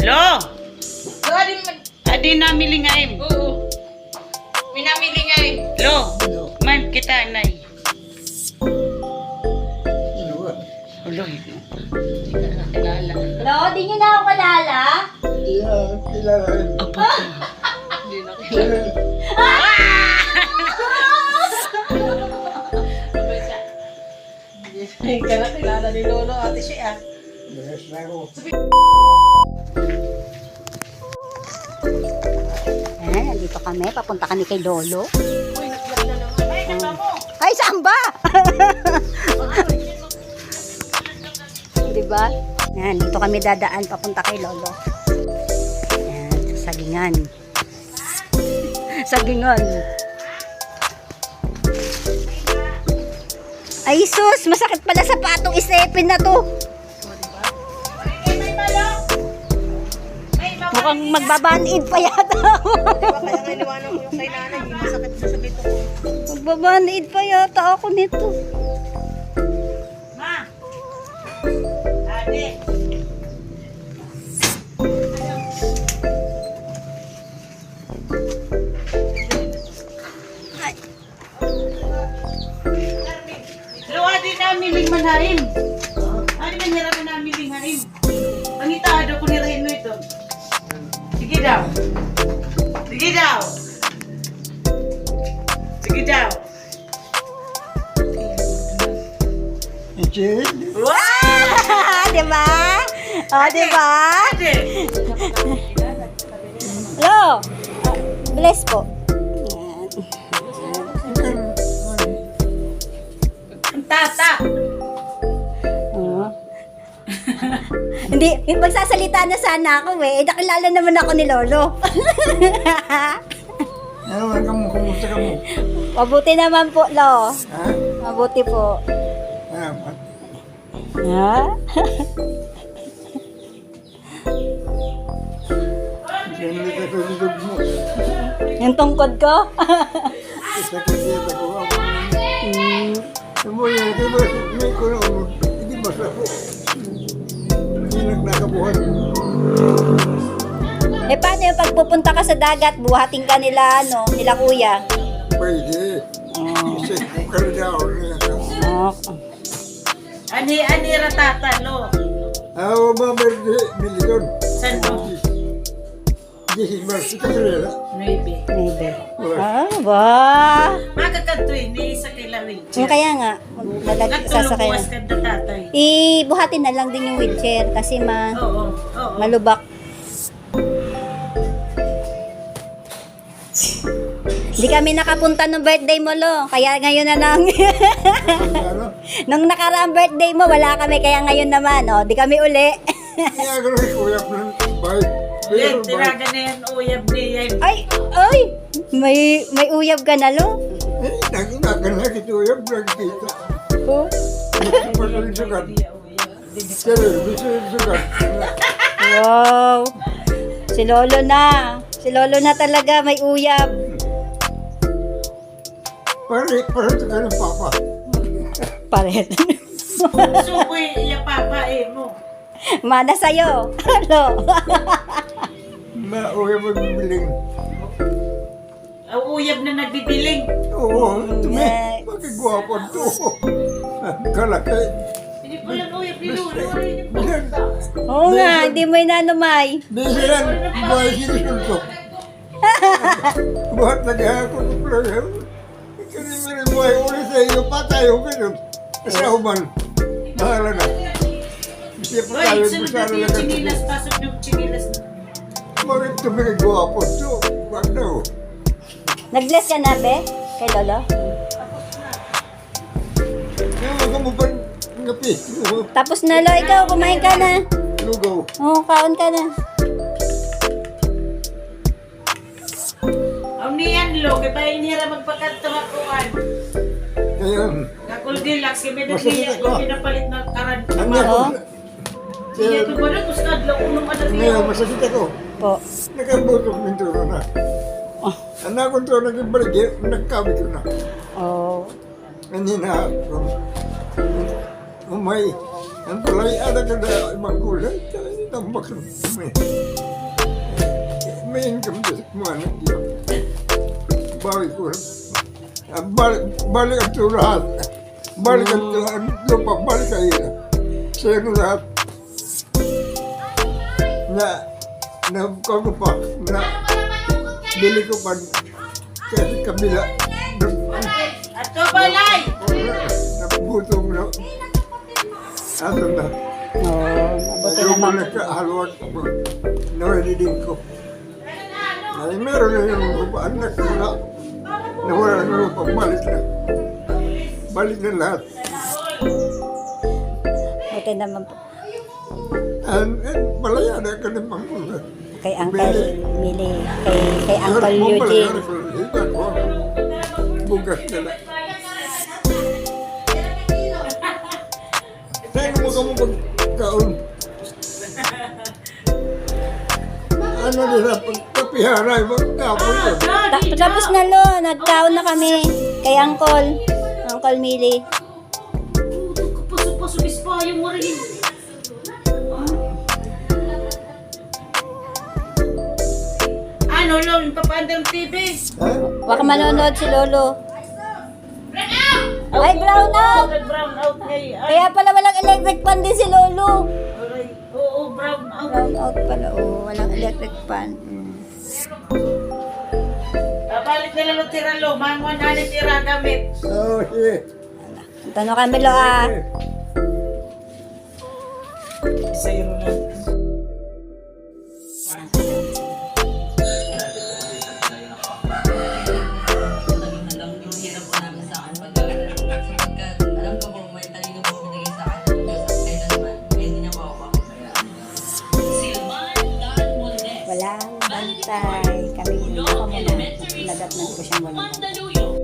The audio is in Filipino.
Lo! Galing man. Adi namili nga im. Oo. Minamili nga eh. Lo! Man kita, nay. Ulo. Kilala. Hello, di nyo na ako kalala? Opo. Hindi na kilala. Hindi ka na kilala ni Lolo, ate siya. Nandito kami. Papunta kami kay Lolo. Uy, nag-vlog na naman. Ay, kata mo. Ay, saan ba? Diba? Yan, dito kami dadaan papunta kay Lolo. Yan, sagingan. Sagingan. Ay, sus! Masakit pala sa patong isipin na to. Mukhang magbabanid pa yata. Diba kaya nga iniwanan ko yung kay nanay, hindi masakit sa bito ko. Magbabanid pa yata ako nito. Ma! Ate! Lo, adi namiling manaim. Adi manhirap na namiling haim. Pangitado ko nirahin mo ito. Sige daw. Sige daw. Sige daw. Wow! Diba? O, diba? Ate! Hello! Bless po. Ang tata! Oh. Hindi, yung magsasalita na sana ako eh. Nakilala naman ako ni Lolo. Ano ka mo? Kumusta ka mo? Mabuti naman po, Lo. Ha? Mabuti po. Salamat. Ha? Siyempre ka tulog mo. Yung tungkod ko? Sakit ako ako. Sumuya, di ba may ko na ulo? Hindi basta po. Hindi nagkakabuhan. Eh, paano yung pagpupunta ka sa dagat, buhating ka nila, ano, nila kuya? Pwede. Kasi kung karida ako na yan. Oh. Ani ratata, lo. Ako ba merde miliyon? San mo? Hindi mas kakarela. Maybe. Maybe. Ah, ba? Makakatoy ni sa kilawin. Yung kaya nga, sasakay Nagtulong buwas na. ka na tatay. Ibuhatin na lang din yung wheelchair kasi Oo, oo. malubak. Hindi kami nakapunta nung birthday mo, Lo. Kaya ngayon na lang. Ano? Nung nakaraang birthday mo, wala kami. Kaya ngayon naman, oh. Di kami uli. Kaya ko rin kuya ko ng bahay. Yan, tiraga na yan, uyab niya. Ay, may uyab ka na, Lo. Eh, nagkakalaki ito yung nagkita. Oh. Gusto mo sa sugat. Pero, gusto yung sugat. Wow. Si Lolo na. Si Lolo na talaga may uyab. Pare ito ka ng papa. Pareho. Sukoy, iyapapain mo. Mana sa'yo. Lo. Mauwi mo bibiling. Ang uyab na nagbibiling. Oo, tumi. Eh. Magigwapo ito. Kalaki. Hindi ko lang uyab ni Lolo. Oo nga, hindi mo inanumay. Di sila buhay sinusuntok. Buhat naghahakot ng player. Kasi may buhay ulit sa iyo pa tayo ganun. Kasi human. Bahala na. Kasi pa Uy, tayo sunod gusto natin na yung lang. chinilas. Pasok yung chinilas. Bakit tumigwapo ito? Bakit daw? Nag-bless ka na, be? Kay Lolo? Kaya wag mo pa ngapi. Tapos na, Lo. Ikaw, kumain ka na. Lugaw. Oo, kaon ka na. Ang niyan lo, kaya ba inira magpagkatumakuan. Kaya, Nakuldilax, kaya may Masakit nagniya ako. kung pinapalit na karan. ang Oo. ako. Hindi ko ba na, kusad lang unong anak niya. Ngayon, masakit ako. Po. Nakabutok ng turo na. Oh. Anak ko ito naging baligya, nagkabit ko na. Oh. Kanina, umay, ang palay, anak ka na ibang kulay. tambak may income din mga anak yun. Balik ko. Balik ang ito lahat. Balik ang ito lupa. Balik kayo. Sa'yo ko lahat. Na ko pa. Na bili ko pa. Kasi kabila. Ato balay! Nagutom na. Ano na. Mabuti Ayaw mo naman. nagkahalwag ko. Nawalidin ko. Ay, meron na yung lupa. Anak ko na. Nawala ng lupa. Balik na. Balik na lahat. Mabuti naman po. Malaya na ka ng mga. Kay Uncle Mili. Kay Uncle Eugene. Bugas na lang. Saan mo ka mo pagkaon? Ano nila pagkapiharay? Magkapon yun. Tapos na lo, nagkaon na kami kay Uncle Mili. Puso-puso bispo yung mo rin. Ano, Lolo? Yung papaandang TV? Ha? Baka manonood si Lolo. Ay, brown out! Brown out kay... Kaya pala walang electric fan din si Lolo. Oo, brown out. Brown out pala, oh. Walang electric fan. Balik na lang ng tira, Lo. Manguan na ni tira gamit. Oh, sige. Tanong kami, Lo, ah. Sa'yo na. Walang bantay. Kami, ako muna. Nadatnan ko siyang walang bantay.